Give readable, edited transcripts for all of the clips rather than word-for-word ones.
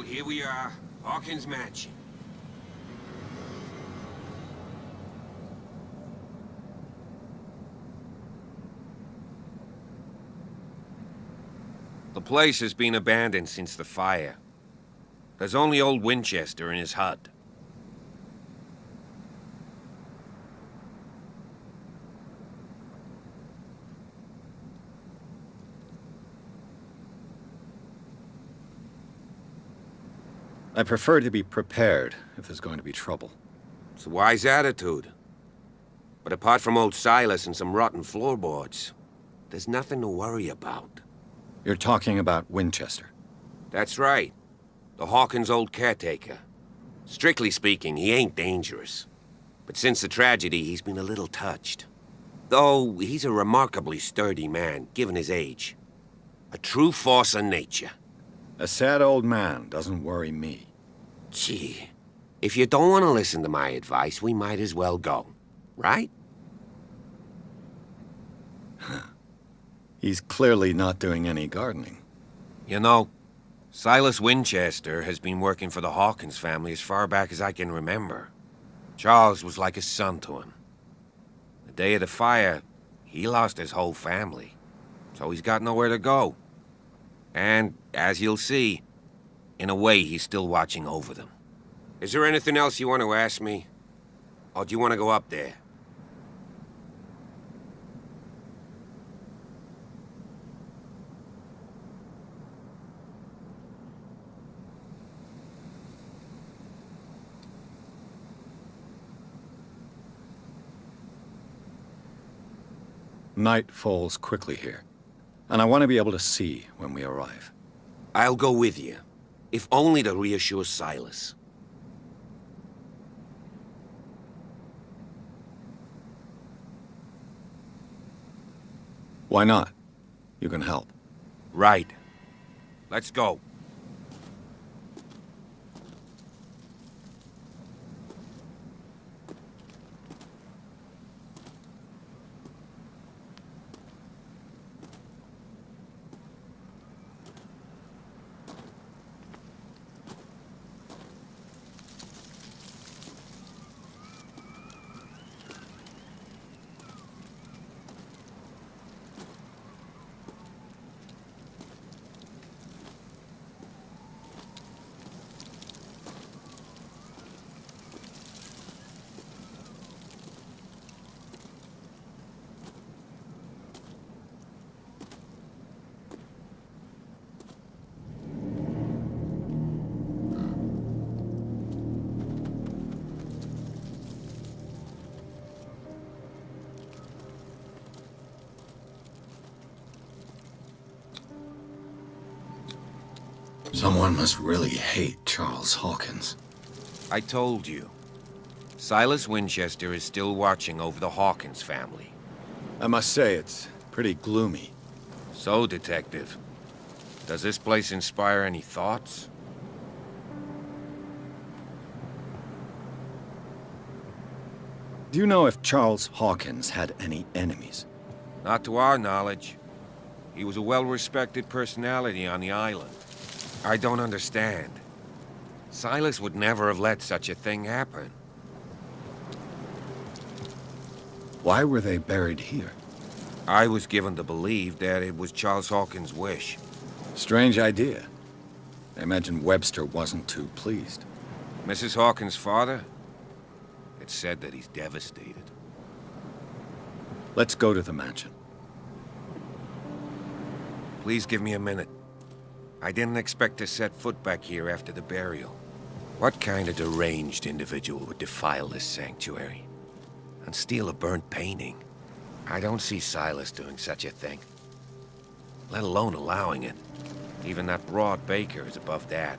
Well, here we are. Hawkins Mansion. The place has been abandoned since the fire. There's only old Winchester in his hut. I prefer to be prepared if there's going to be trouble. It's a wise attitude. But apart from old Silas and some rotten floorboards, there's nothing to worry about. You're talking about Winchester. That's right. The Hawkins' old caretaker. Strictly speaking, he ain't dangerous. But since the tragedy, he's been a little touched. Though, he's a remarkably sturdy man, given his age. A true force of nature. A sad old man doesn't worry me. Gee, if you don't want to listen to my advice, we might as well go. Right? He's clearly not doing any gardening. You know, Silas Winchester has been working for the Hawkins family as far back as I can remember. Charles was like a son to him. The day of the fire, he lost his whole family. So he's got nowhere to go. And, as you'll see, in a way, he's still watching over them. Is there anything else you want to ask me? Or do you want to go up there? Night falls quickly here, and I want to be able to see when we arrive. I'll go with you, if only to reassure Silas. Why not? You can help. Right. Let's go. Someone must really hate Charles Hawkins. I told you. Silas Winchester is still watching over the Hawkins family. I must say, it's pretty gloomy. So, Detective, does this place inspire any thoughts? Do you know if Charles Hawkins had any enemies? Not to our knowledge. He was a well-respected personality on the island. I don't understand. Silas would never have let such a thing happen. Why were they buried here? I was given to believe that it was Charles Hawkins' wish. Strange idea. I imagine Webster wasn't too pleased. Mrs. Hawkins' father? It's said that he's devastated. Let's go to the mansion. Please give me a minute. I didn't expect to set foot back here after the burial. What kind of deranged individual would defile this sanctuary? And steal a burnt painting? I don't see Silas doing such a thing. Let alone allowing it. Even that broad baker is above that.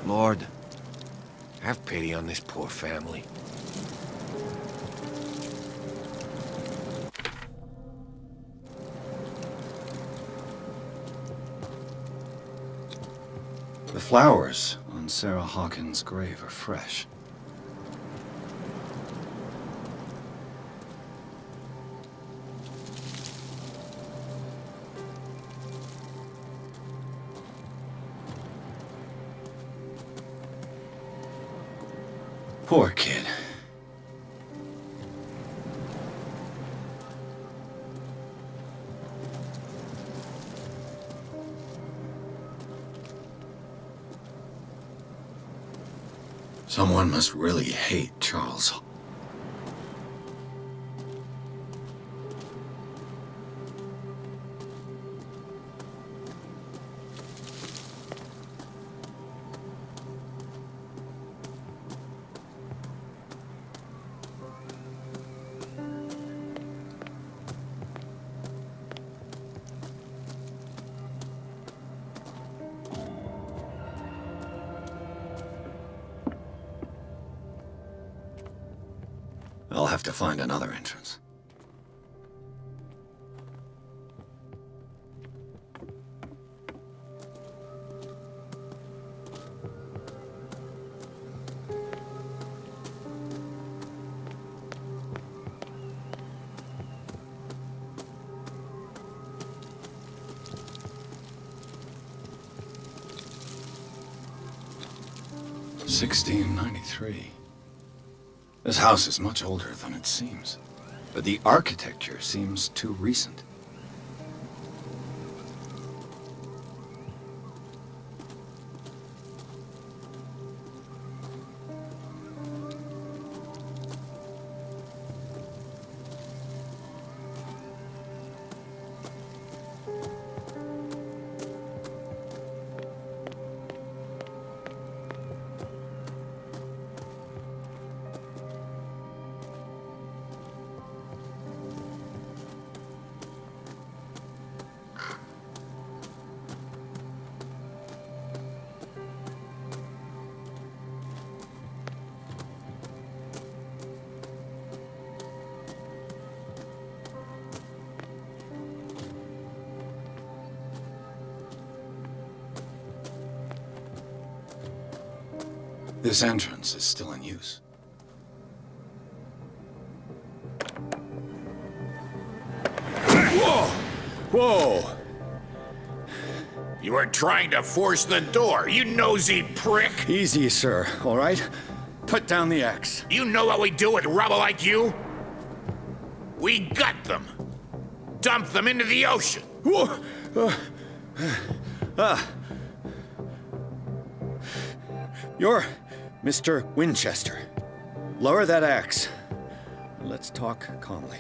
Lord, have pity on this poor family. The flowers on Sarah Hawkins' grave are fresh. Poor kid. Someone must really hate Charles. I'll have to find another entrance. $1693. This house is much older than it seems, but the architecture seems too recent. This entrance is still in use. Whoa! Whoa! You are trying to force the door, you nosy prick! Easy, sir, all right? Put down the axe. You know what we do with rubble like you? We gut them. Dump them into the ocean. Whoa! You're Mr. Winchester. Lower that axe. Let's talk calmly.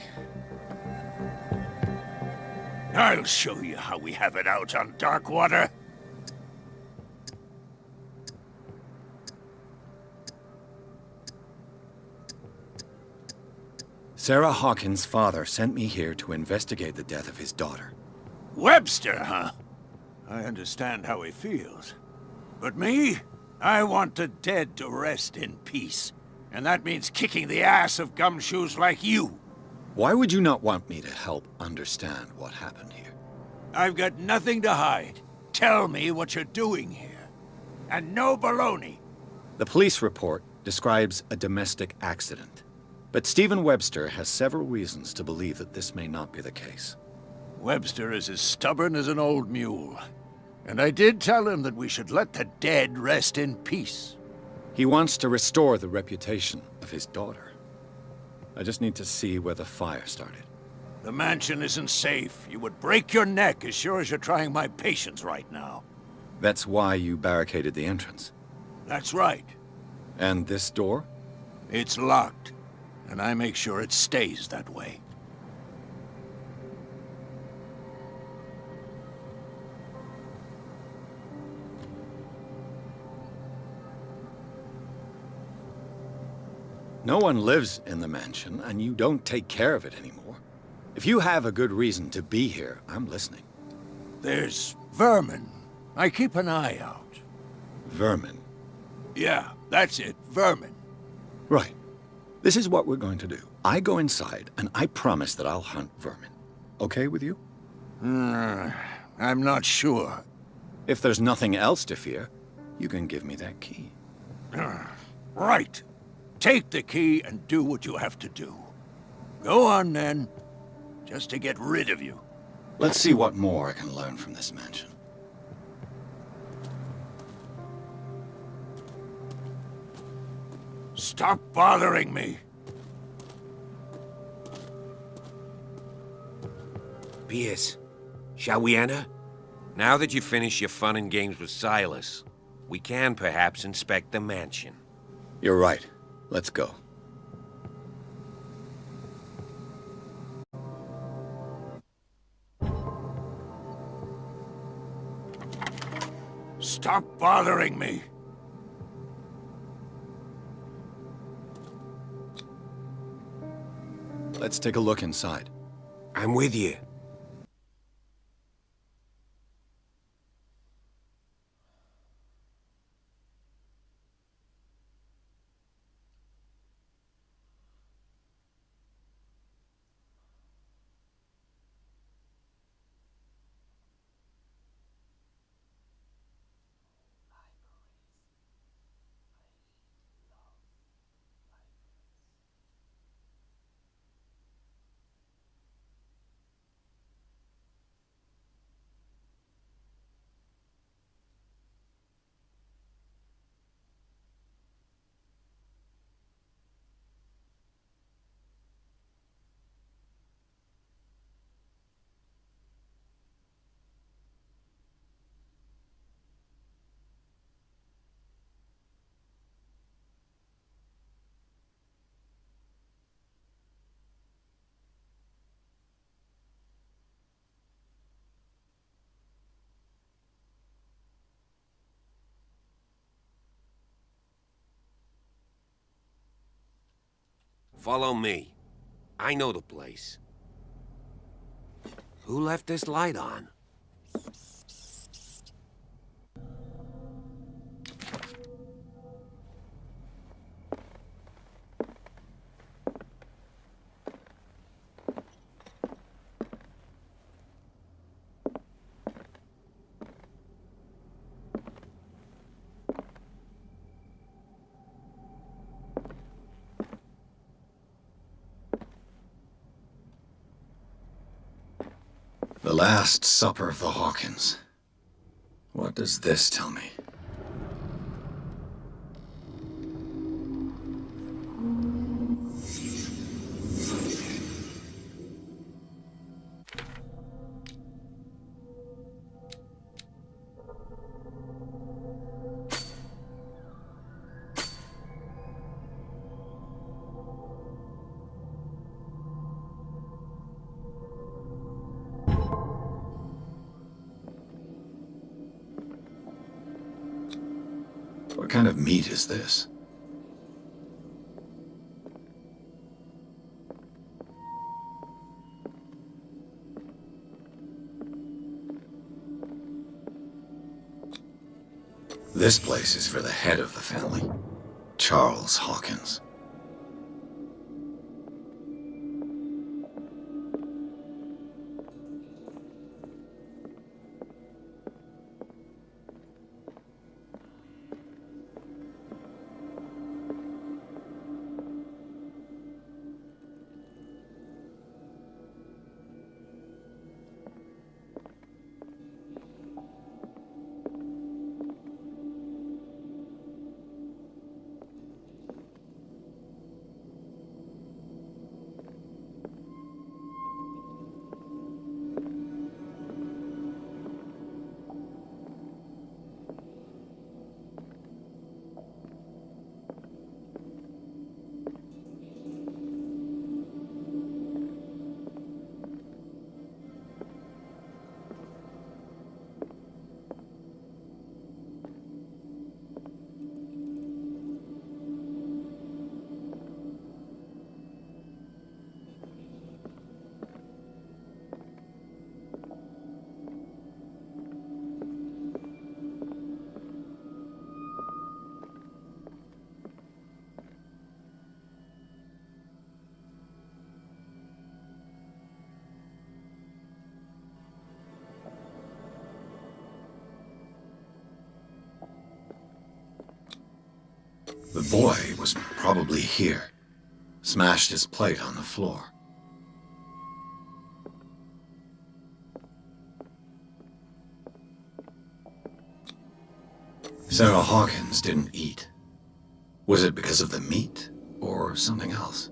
I'll show you how we have it out on dark water. Sarah Hawkins' father sent me here to investigate the death of his daughter. Webster, huh? I understand how he feels. But me? I want the dead to rest in peace. And that means kicking the ass of gumshoes like you. Why would you not want me to help understand what happened here? I've got nothing to hide. Tell me what you're doing here. And no baloney. The police report describes a domestic accident. But Stephen Webster has several reasons to believe that this may not be the case. Webster is as stubborn as an old mule. And I did tell him that we should let the dead rest in peace. He wants to restore the reputation of his daughter. I just need to see where the fire started. The mansion isn't safe. You would break your neck as sure as you're trying my patience right now. That's why you barricaded the entrance. That's right. And this door? It's locked, and I make sure it stays that way. No one lives in the mansion, and you don't take care of it anymore. If you have a good reason to be here, I'm listening. There's vermin. I keep an eye out. Vermin? Yeah, that's it, vermin. Right. This is what we're going to do. I go inside, and I promise that I'll hunt vermin. Okay with you? I'm not sure. If there's nothing else to fear, you can give me that key. Right. Take the key and do what you have to do. Go on, then. Just to get rid of you. Let's see what more I can learn from this mansion. Stop bothering me. Pierce, shall we enter? Now that you've finished your fun and games with Silas, we can perhaps inspect the mansion. You're right. Let's go. Stop bothering me. Let's take a look inside. I'm with you. Follow me. I know the place. Who left this light on? The Last Supper of the Hawkins. What does this tell me? What kind of meat is this? This place is for the head of the family, Charles Hawkins. The boy was probably here. Smashed his plate on the floor. Sarah Hawkins didn't eat. Was it because of the meat, or something else?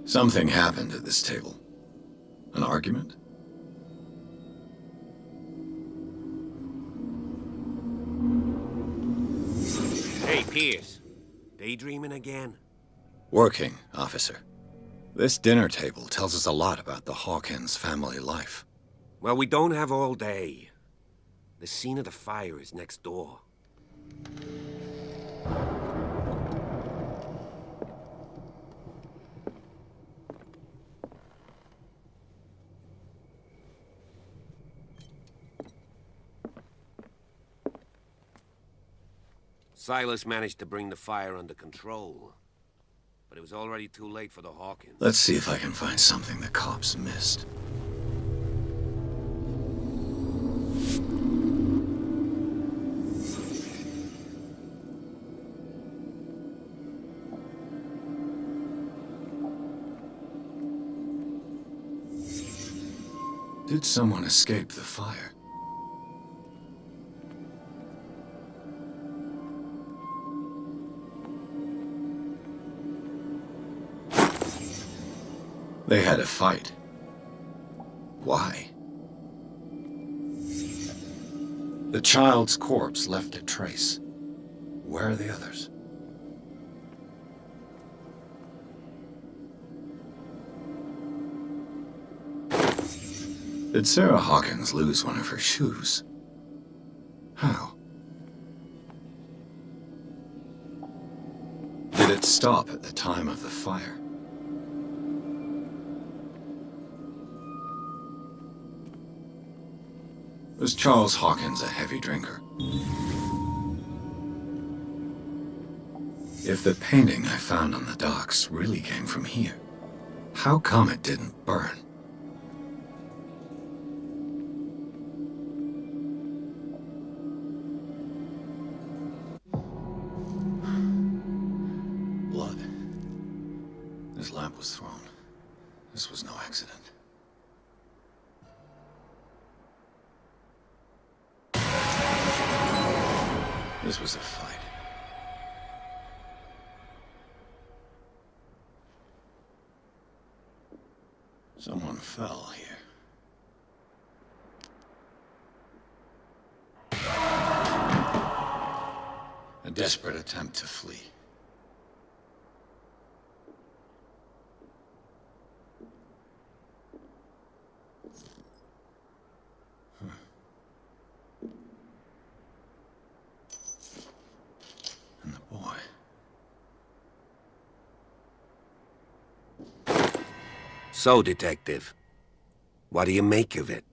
Something happened at this table. An argument? Hey, Pierce. Daydreaming again? Working, officer. This dinner table tells us a lot about the Hawkins family life. Well, we don't have all day. The scene of the fire is next door. Silas managed to bring the fire under control, but it was already too late for the Hawkins. Let's see if I can find something the cops missed. Did someone escape the fire? They had a fight. Why? The child's corpse left a trace. Where are the others? Did Sarah Hawkins lose one of her shoes? How? Did it stop at the time of the fire? Was Charles Hawkins a heavy drinker? If the painting I found on the docks really came from here, how come it didn't burn? Blood. This lamp was thrown. This was no accident. This was a fight. Someone fell here. A desperate attempt to flee. And the boy. So, Detective, what do you make of it?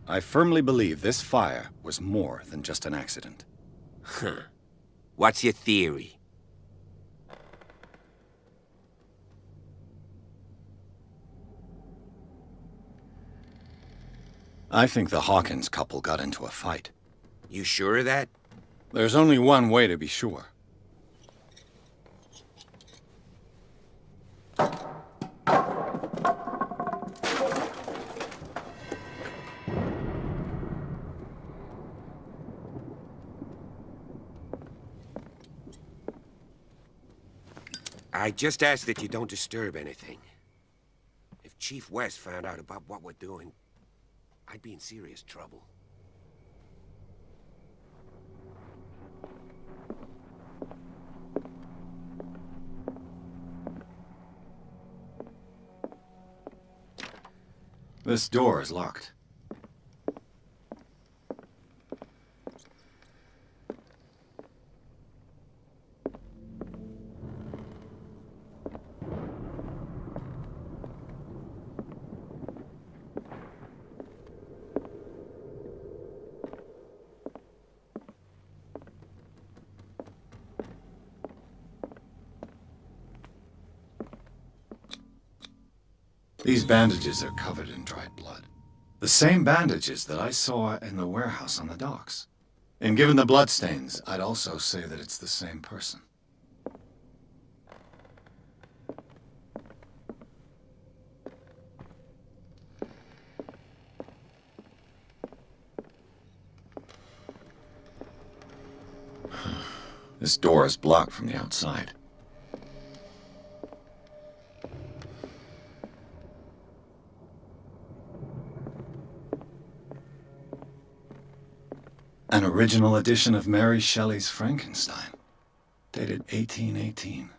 I firmly believe this fire was more than just an accident. Huh. What's your theory? I think the Hawkins couple got into a fight. You sure of that? There's only one way to be sure. I just ask that you don't disturb anything. If Chief West found out about what we're doing, I'd be in serious trouble. This door is locked. These bandages are covered in dried blood. The same bandages that I saw in the warehouse on the docks. And given the bloodstains, I'd also say that it's the same person. This door is blocked from the outside. An original edition of Mary Shelley's Frankenstein, dated 1818.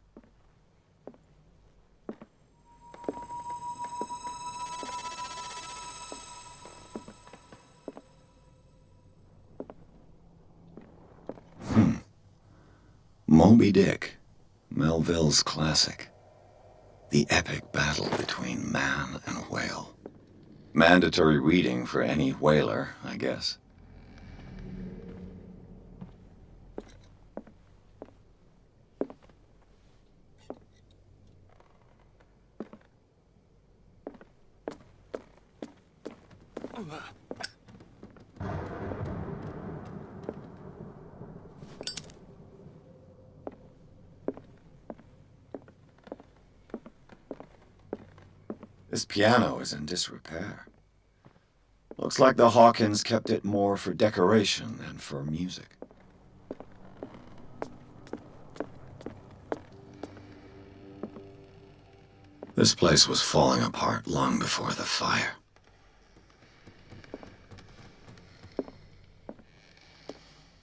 Moby Dick, Melville's classic. The epic battle between man and whale. Mandatory reading for any whaler, I guess. This piano is in disrepair. Looks like the Hawkins kept it more for decoration than for music. This place was falling apart long before the fire.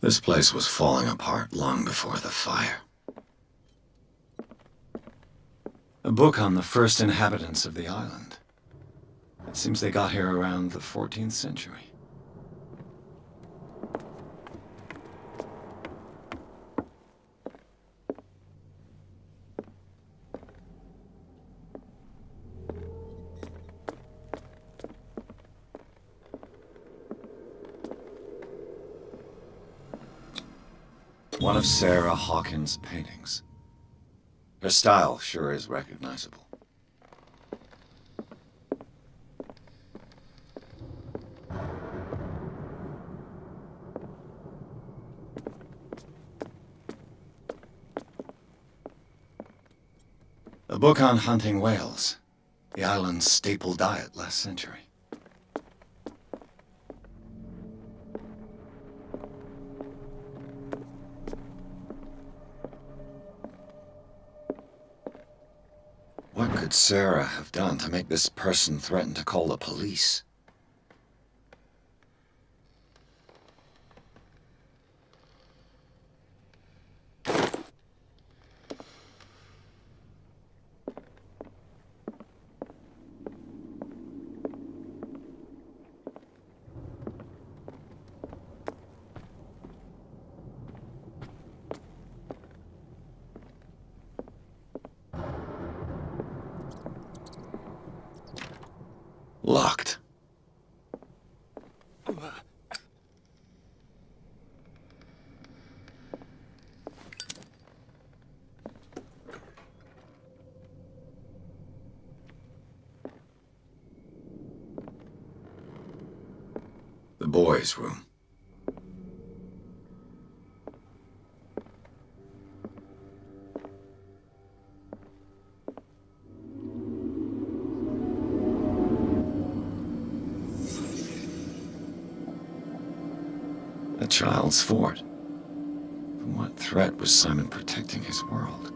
This place was falling apart long before the fire. A book on the first inhabitants of the island. It seems they got here around the 14th century. One of Sarah Hawkins' paintings. Her style sure is recognizable. A book on hunting whales, the island's staple diet last century. What could Sarah have done to make this person threaten to call the police? Locked. The boys' room. A child's fort. From what threat was Simon protecting his world?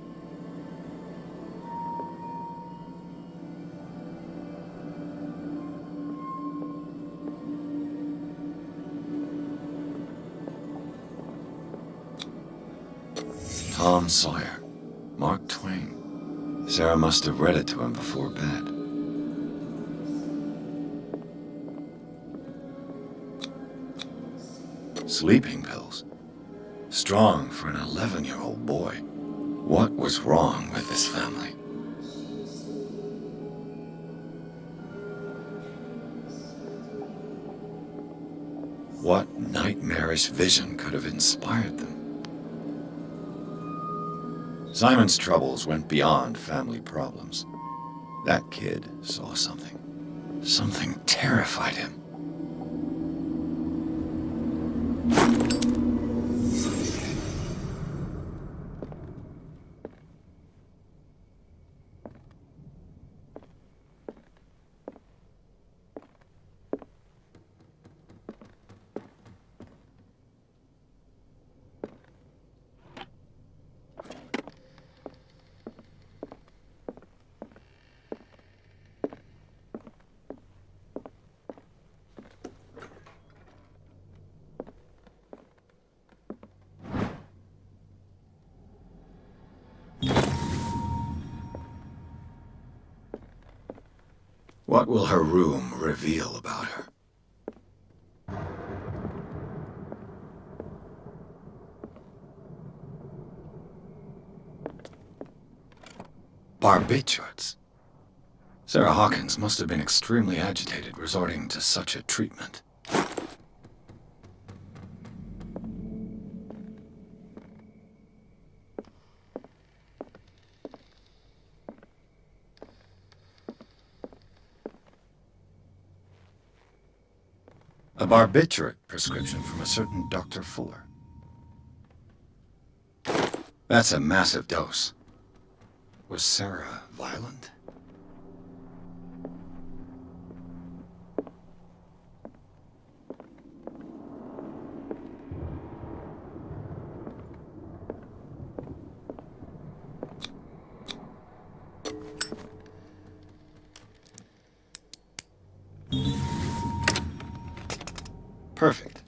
Tom Sawyer. Mark Twain. Sarah must have read it to him before bed. Sleeping pills. Strong for an 11-year-old boy. What was wrong with this family? What nightmarish vision could have inspired them? Simon's troubles went beyond family problems. That kid saw something. Something terrified him. What will her room reveal about her? Barbiturates. Sarah Hawkins must have been extremely agitated resorting to such a treatment. A barbiturate prescription from a certain Dr. Fuller. That's a massive dose. Was Sarah violent? Perfect.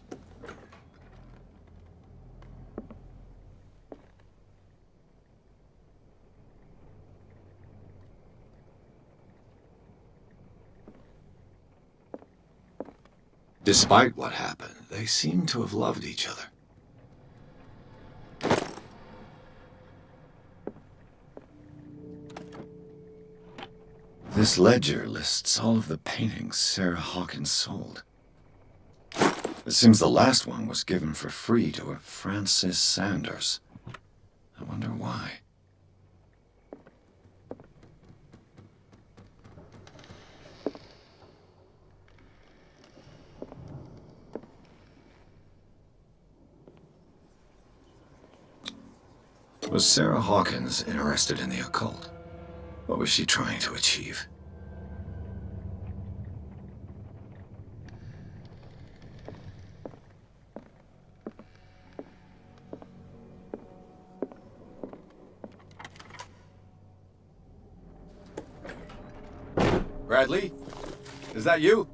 Despite what happened, they seem to have loved each other. This ledger lists all of the paintings Sarah Hawkins sold. It seems the last one was given for free to a Francis Sanders. I wonder why. Was Sarah Hawkins interested in the occult? What was she trying to achieve? Bradley? Is that you?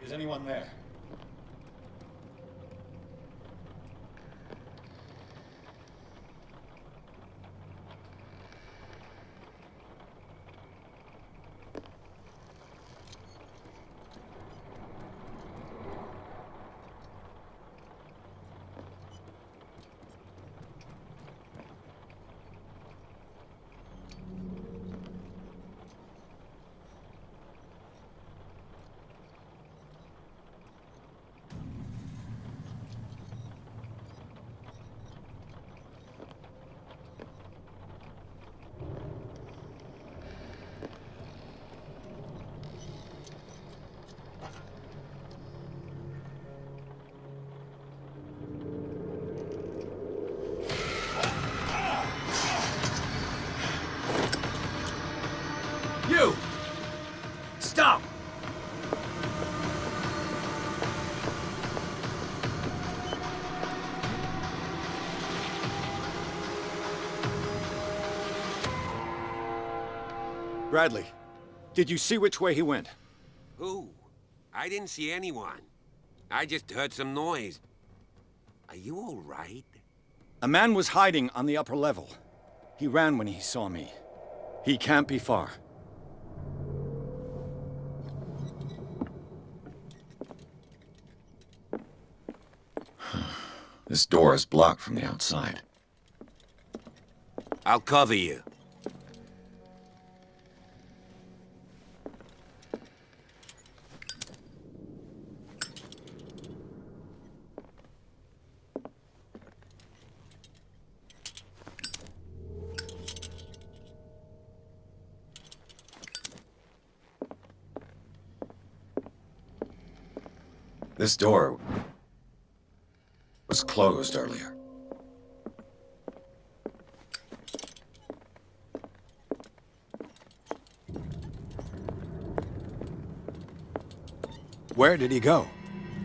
Is anyone there? You! Stop! Bradley, did you see which way he went? Who? I didn't see anyone. I just heard some noise. Are you all right? A man was hiding on the upper level. He ran when he saw me. He can't be far. This door is blocked from the outside. I'll cover you. This door was closed earlier. Where did he go?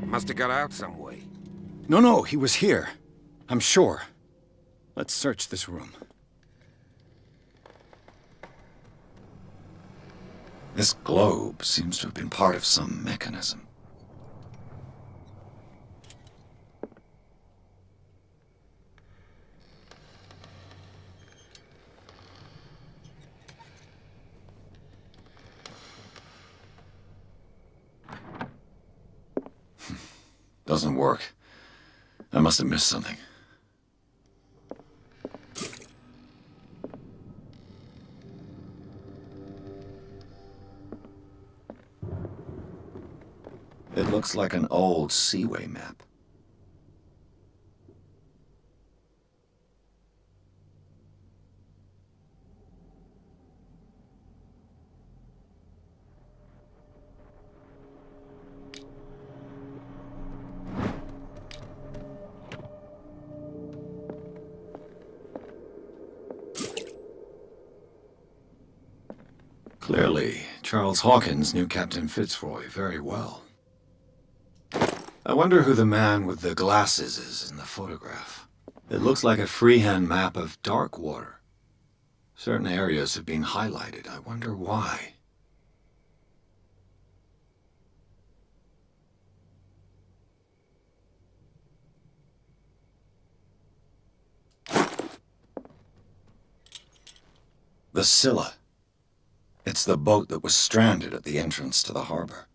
Must have got out some way. No, he was here. I'm sure. Let's search this room. This globe seems to have been part of some mechanism. Doesn't work. I must have missed something. It looks like an old seaway map. Clearly, Charles Hawkins knew Captain Fitzroy very well. I wonder who the man with the glasses is in the photograph. It looks like a freehand map of dark water. Certain areas have been highlighted. I wonder why. The Scylla. It's the boat that was stranded at the entrance to the harbor.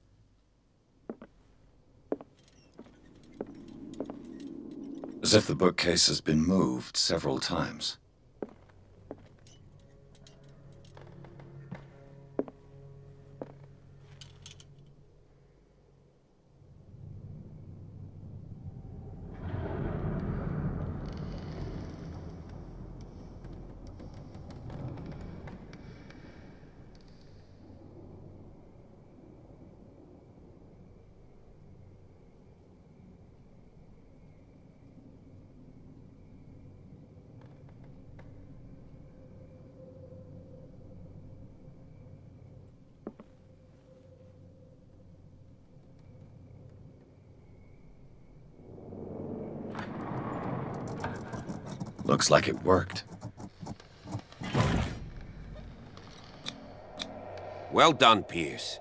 As if the bookcase has been moved several times. Looks like it worked. Well done, Pierce.